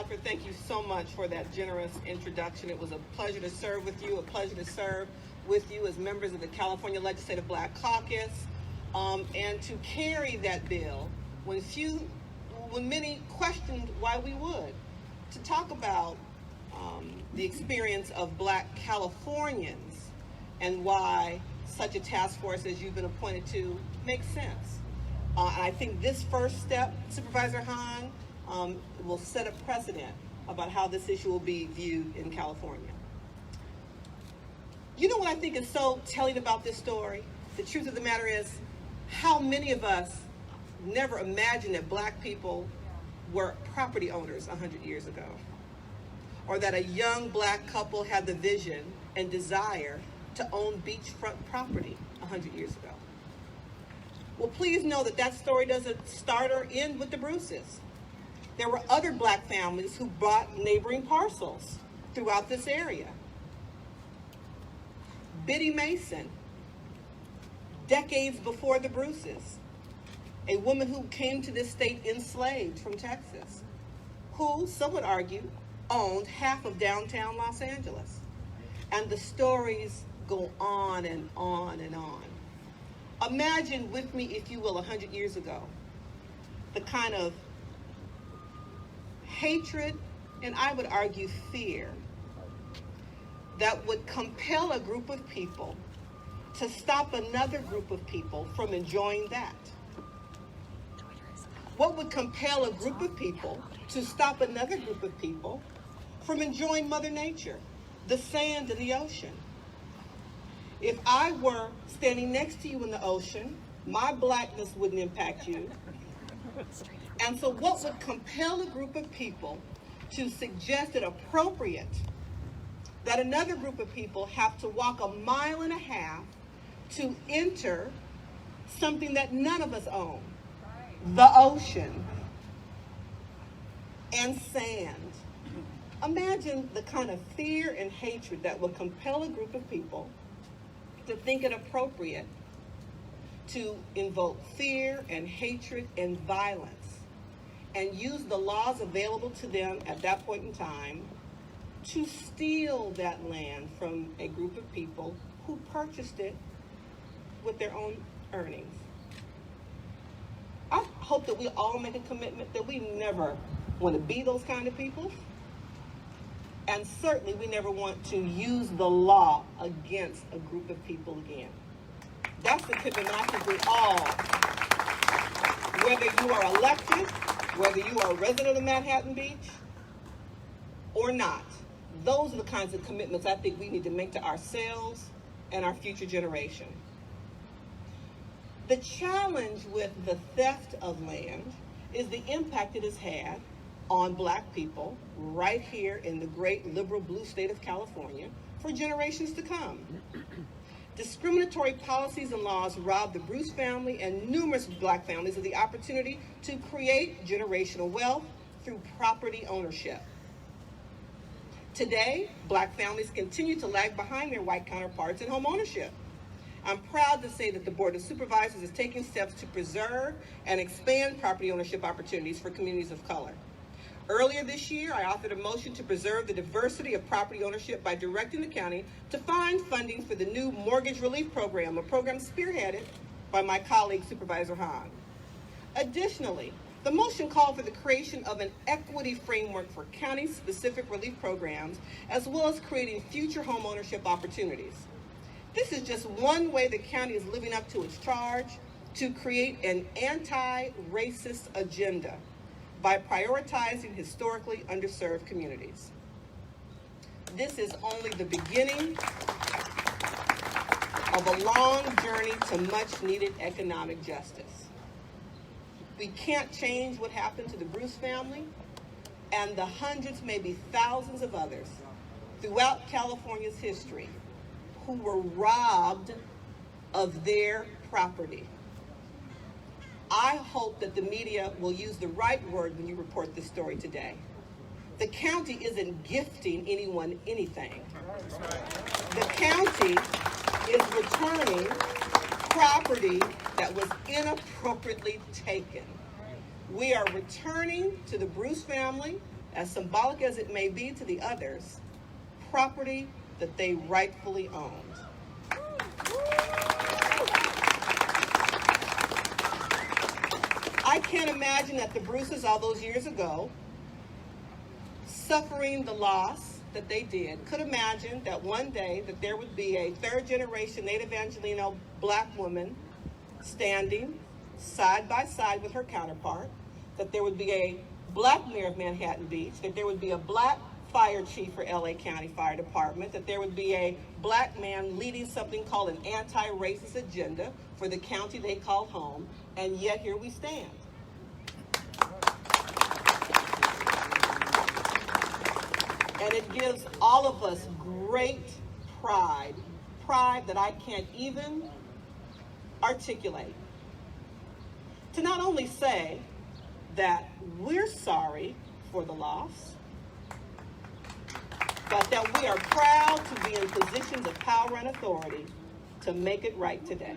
Parker, thank you so much for that generous introduction. It was a pleasure to serve with you, a pleasure to serve with you as members of the California Legislative Black Caucus, and to carry that bill when many questioned why we would, to talk about the experience of Black Californians and why such a task force as you've been appointed to makes sense. And I think this first step, Supervisor Hahn, will set a precedent about how this issue will be viewed in California. You know what I think is so telling about this story? The truth of the matter is, how many of us never imagined that Black people were property owners 100 years ago? Or that a young Black couple had the vision and desire to own beachfront property 100 years ago? Well, please know that that story doesn't start or end with the Bruces. There were other Black families who bought neighboring parcels throughout this area. Biddy Mason, decades before the Bruces, a woman who came to this state enslaved from Texas, who, some would argue, owned half of downtown Los Angeles. And the stories go on and on and on. Imagine with me, if you will, 100 years ago, the kind of hatred, and I would argue fear, that would compel a group of people to stop another group of people from enjoying that. What would compel a group of people to stop another group of people from enjoying Mother Nature, the sand and the ocean? If I were standing next to you in the ocean, my Blackness wouldn't impact you. And so what would compel a group of people to suggest it appropriate that another group of people have to walk 1.5 miles to enter something that none of us own? The ocean and sand. Imagine the kind of fear and hatred that would compel a group of people to think it appropriate to invoke fear and hatred and violence and use the laws available to them at that point in time to steal that land from a group of people who purchased it with their own earnings. I hope that we all make a commitment that we never want to be those kind of people. And certainly we never want to use the law against a group of people again. That's the commitment I think we all, whether you are elected, whether you are a resident of Manhattan Beach or not, those are the kinds of commitments I think we need to make to ourselves and our future generation. The challenge with the theft of land is the impact it has had on Black people right here in the great liberal blue state of California for generations to come. Discriminatory policies and laws rob the Bruce family and numerous Black families of the opportunity to create generational wealth through property ownership. Today, Black families continue to lag behind their white counterparts in home ownership. I'm proud to say that the Board of Supervisors is taking steps to preserve and expand property ownership opportunities for communities of color. Earlier this year, I authored a motion to preserve the diversity of property ownership by directing the county to find funding for the new Mortgage Relief Program, a program spearheaded by my colleague, Supervisor Hahn. Additionally, the motion called for the creation of an equity framework for county-specific relief programs, as well as creating future home ownership opportunities. This is just one way the county is living up to its charge to create an anti-racist agenda by prioritizing historically underserved communities. This is only the beginning of a long journey to much needed economic justice. We can't change what happened to the Bruce family and the hundreds, maybe thousands of others throughout California's history who were robbed of their property. I hope that the media will use the right word when you report this story today. The county isn't gifting anyone anything. The county is returning property that was inappropriately taken. We are returning to the Bruce family as symbolic as it may be to the others, property that they rightfully owned. I can't imagine that the Bruces all those years ago, suffering the loss that they did, could imagine that one day that there would be a third generation Native Angelino black woman standing side by side with her counterpart, that there would be a black mayor of Manhattan Beach, that there would be a black fire chief for LA County Fire Department, that there would be a black man leading something called an anti-racist agenda for the county they call home, and yet here we stand. And it gives all of us great pride that I can't even articulate. To not only say that we're sorry for the loss, but that we are proud to be in positions of power and authority to make it right today.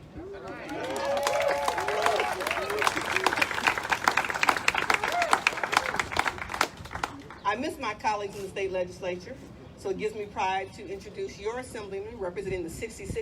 I miss my colleagues in the state legislature, so it gives me pride to introduce your assemblyman representing the 66